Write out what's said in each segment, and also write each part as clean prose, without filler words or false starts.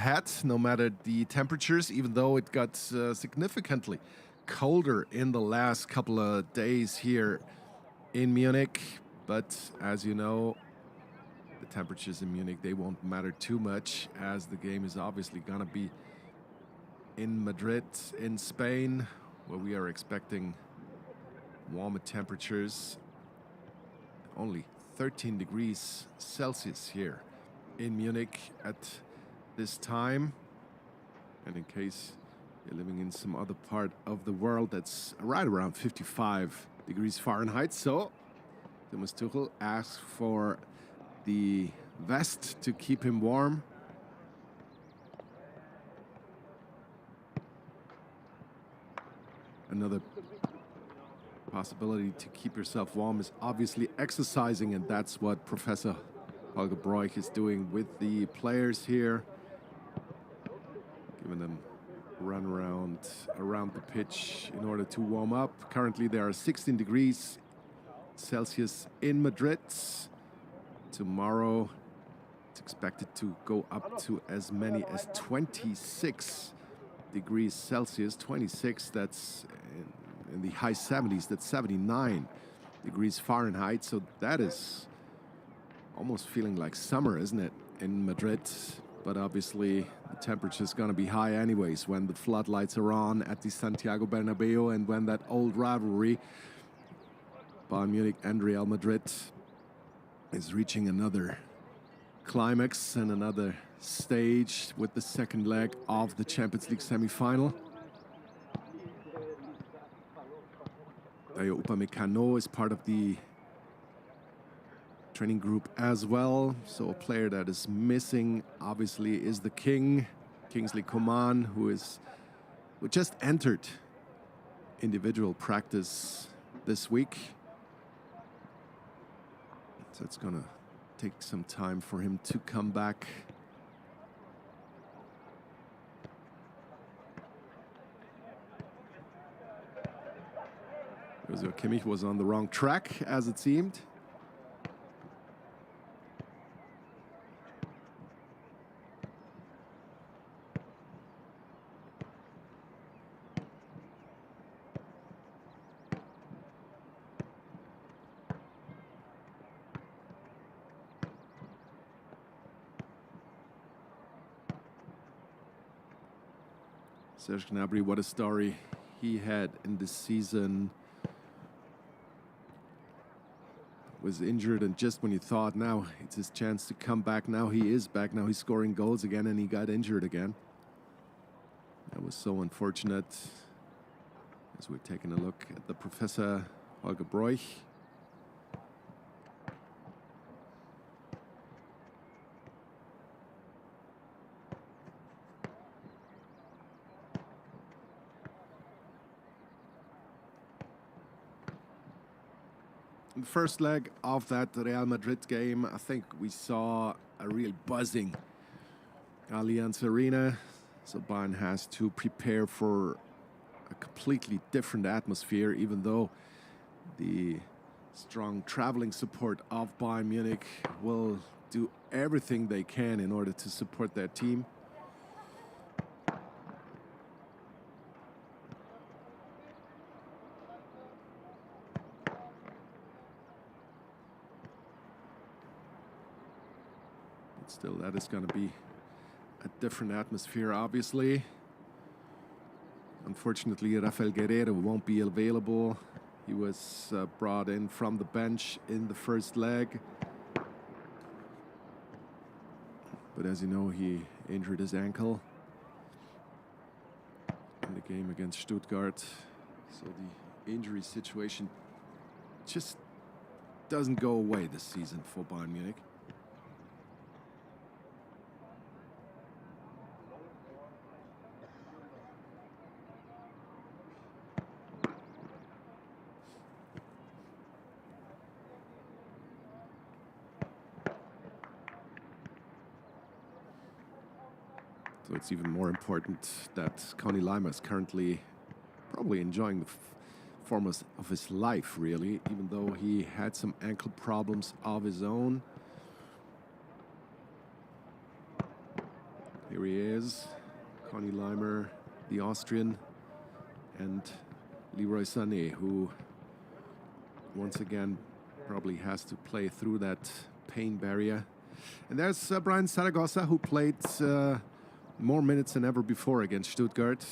ahead, no matter the temperatures, even though it got significantly colder in the last couple of days here in Munich. But as you know, the temperatures in Munich, they won't matter too much, as the game is obviously going to be in Madrid, in Spain, where we are expecting warmer temperatures. Only 13 degrees Celsius here in Munich at this time. And in case you're living in some other part of the world, that's right around 55 degrees Fahrenheit. So Thomas Tuchel asks for the vest to keep him warm. Another possibility to keep yourself warm is obviously exercising, and that's what Professor Holger Broich is doing with the players here, giving them a run around the pitch in order to warm up. Currently there are 16 degrees Celsius in Madrid. Tomorrow it's expected to go up to as many as 26 degrees Celsius. 26, that's in the high 70s, that's 79 degrees Fahrenheit. So that is almost feeling like summer, isn't it, in Madrid? But obviously the temperature is going to be high anyways when the floodlights are on at the Santiago Bernabeu, and when that old rivalry, Bayern Munich and Real Madrid, is reaching another climax and another stage with the second leg of the Champions League semi-final. Dario is part of the training group as well. So a player that is missing, obviously, is the King, Kingsley Coman, who just entered individual practice this week. So it's going to take some time for him to come back. Kimmich was on the wrong track, as it seemed. Serge Gnabry, what a story he had in this season. Was injured, and just when you thought now it's his chance to come back, now he is back, now he's scoring goals again, and he got injured again. That was so unfortunate. As we're taking a look at the Professor Holger Broich. In the first leg of that Real Madrid game, I think we saw a real buzzing Allianz Arena. So Bayern has to prepare for a completely different atmosphere, even though the strong traveling support of Bayern Munich will do everything they can in order to support their team. Still, that is going to be a different atmosphere, obviously. Unfortunately, Rafael Guerreiro won't be available. He was brought in from the bench in the first leg. But as you know, he injured his ankle in the game against Stuttgart. So the injury situation just doesn't go away this season for Bayern Munich. So it's even more important that Conny Lima is currently probably enjoying the form of his life, really, even though he had some ankle problems of his own. Here he is, Conny Leimer, the Austrian, and Leroy Sané, who once again probably has to play through that pain barrier. And there's Brian Zaragoza, who played more minutes than ever before against Stuttgart,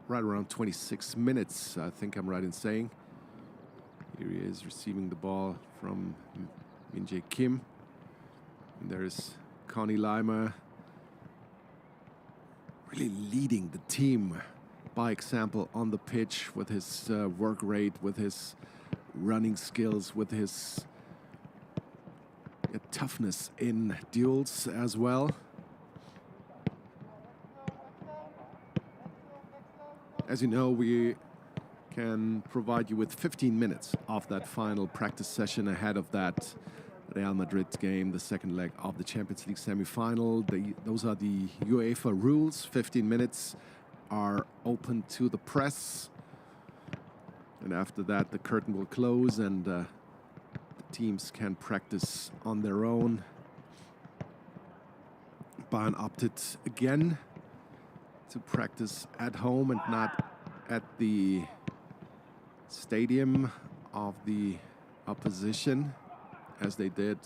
right around 26 minutes, I think I'm right in saying. Here he is receiving the ball from Min-jae Kim. And there's Conny Leimer, really leading the team by example on the pitch with his work rate, with his running skills, with his toughness in duels as well. As you know, we can provide you with 15 minutes of that final practice session ahead of that Real Madrid game, the second leg of the Champions League semi-final. Those are the UEFA rules. 15 minutes are open to the press. And after that, the curtain will close and the teams can practice on their own. Bayern opted again to practice at home and not at the stadium of the opposition, as they did,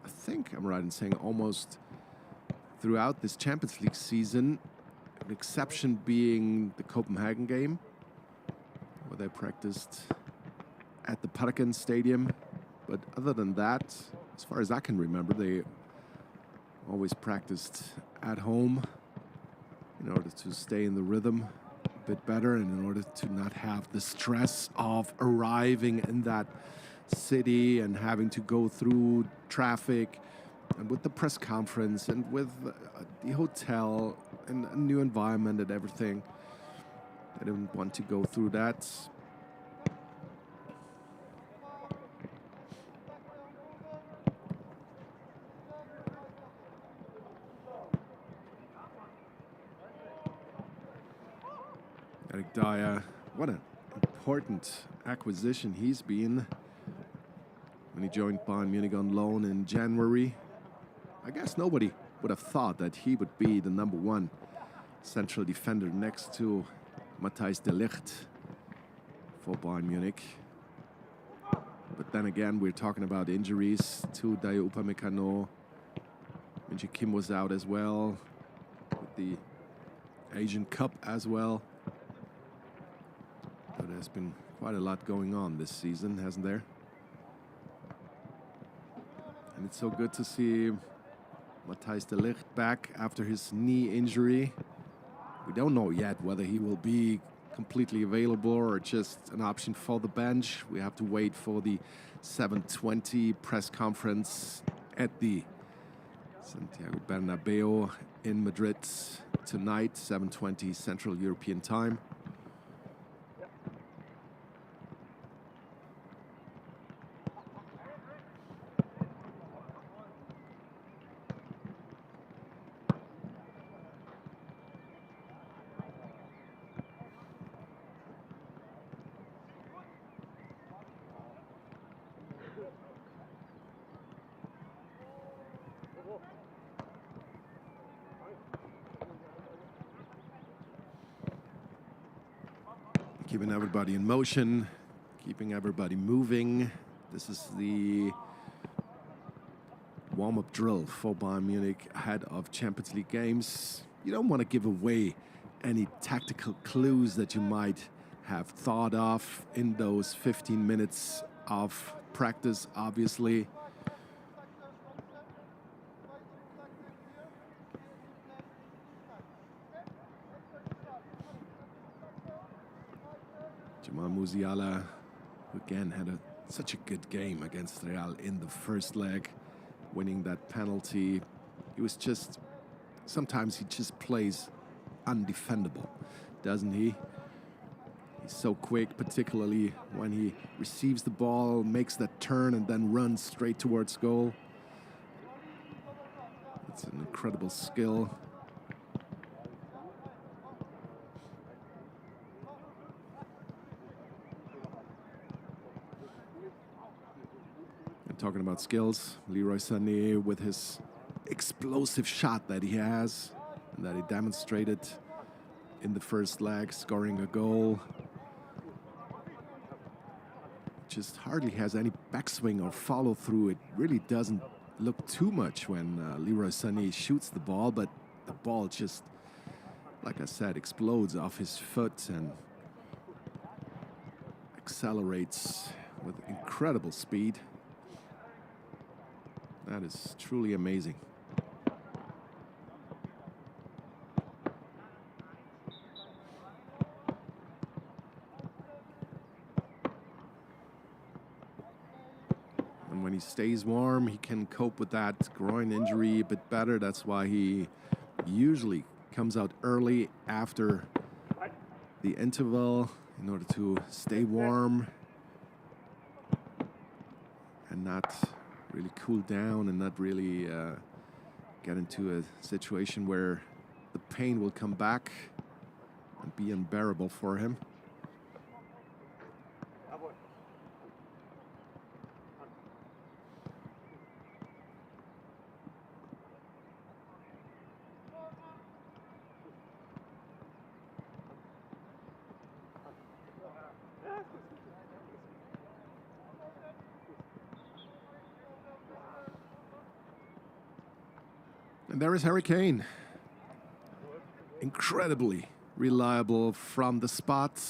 I think I'm right in saying, almost throughout this Champions League season. An exception being the Copenhagen game, where they practiced at the Parken Stadium. But other than that, as far as I can remember, they always practiced at home in order to stay in the rhythm a bit better and in order to not have the stress of arriving in that city and having to go through traffic and with the press conference and with the hotel and a new environment and everything. I didn't want to go through that. Eric Dyer, what an important acquisition he's been when he joined Bayern Munich on loan in January. I guess nobody would have thought that he would be the number one central defender next to Matthijs de Ligt for Bayern Munich. But then again, we're talking about injuries to Dario Upamecano. Min-jae Kim was out as well, with the Asian Cup as well. But there's been quite a lot going on this season, hasn't there? And it's so good to see Matthijs de Ligt back after his knee injury. We don't know yet whether he will be completely available or just an option for the bench. We have to wait for the 7:20 press conference at the Santiago Bernabeu in Madrid tonight, 7:20 Central European Time. Keeping everybody in motion, keeping everybody moving. This is the warm-up drill for Bayern Munich ahead of Champions League games. You don't want to give away any tactical clues that you might have thought of in those 15 minutes of practice, obviously. Jamal Musiala, who again had such a good game against Real in the first leg, winning that penalty. He was just, sometimes he just plays undefendable, doesn't he? He's so quick, particularly when he receives the ball, makes that turn and then runs straight towards goal. It's an incredible skill. Talking about skills, Leroy Sané with his explosive shot that he has. and that he demonstrated in the first leg, scoring a goal. Just hardly has any backswing or follow through. It really doesn't look too much when Leroy Sané shoots the ball, but the ball just, like I said, explodes off his foot and accelerates with incredible speed. That is truly amazing. And when he stays warm, he can cope with that groin injury a bit better. That's why he usually comes out early after the interval in order to stay warm and not really cool down and not really get into a situation where the pain will come back and be unbearable for him. And there is Harry Kane. Incredibly reliable from the spot.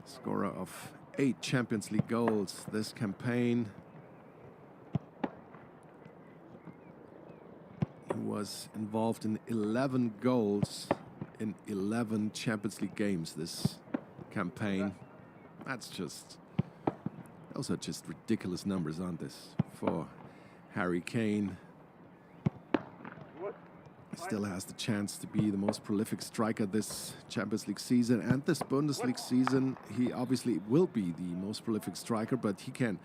Scorer of 8 Champions League goals this campaign. He was involved in 11 goals in 11 Champions League games this campaign. Those are just ridiculous numbers, aren't this, for Harry Kane. He still has the chance to be the most prolific striker this Champions League season and this Bundesliga season. He obviously will be the most prolific striker, but he can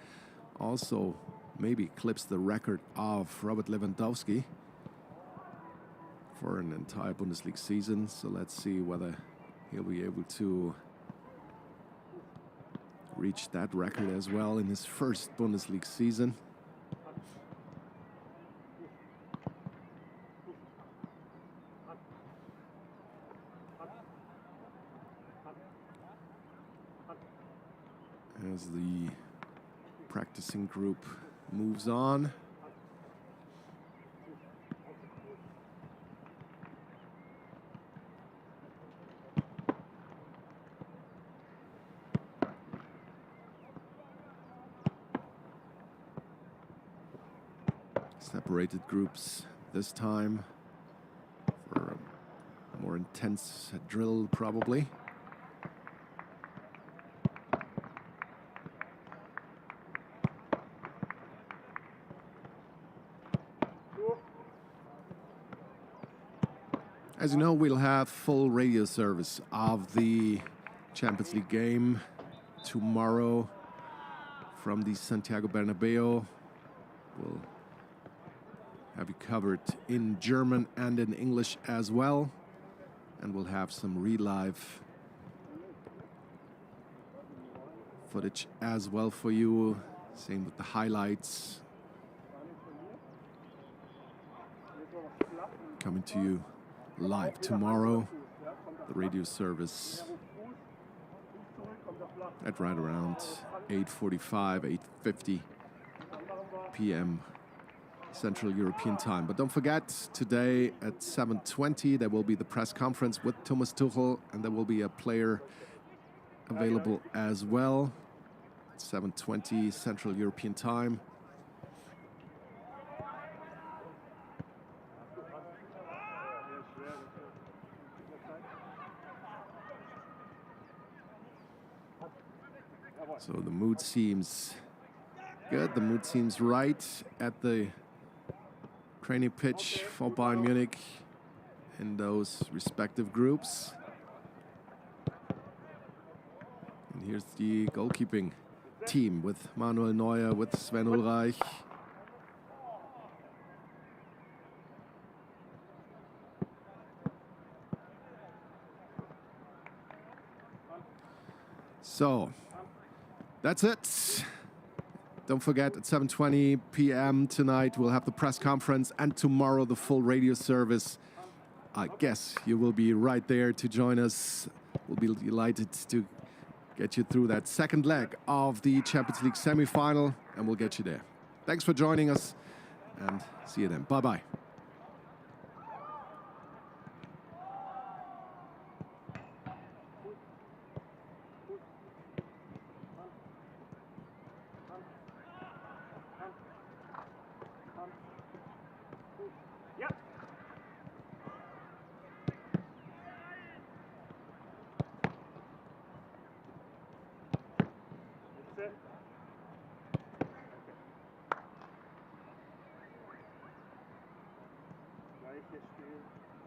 also maybe eclipse the record of Robert Lewandowski for an entire Bundesliga season. So let's see whether he'll be able to reach that record as well in his first Bundesliga season. As the practicing group moves on. Separated groups this time for a more intense drill, probably. As you know, we'll have full radio service of the Champions League game tomorrow from the Santiago Bernabeu. We'll have you covered in German and in English as well. And we'll have some re-live footage as well for you. Same with the highlights. Coming to you live tomorrow, the radio service at right around 8:45, 8:50 p.m. Central European time. But don't forget, today at 7:20 there will be the press conference with Thomas Tuchel, and there will be a player available as well. 7:20 Central European time. So the mood seems good. The mood seems right at the training pitch for Bayern Munich in those respective groups. And here's the goalkeeping team with Manuel Neuer, with Sven Ulreich. So that's it. Don't forget, at 7:20 p.m. tonight, we'll have the press conference, and tomorrow the full radio service. I guess you will be right there to join us. We'll be delighted to get you through that second leg of the Champions League semi-final, and we'll get you there. Thanks for joining us, and see you then. Bye-bye. Gleiches Spiel.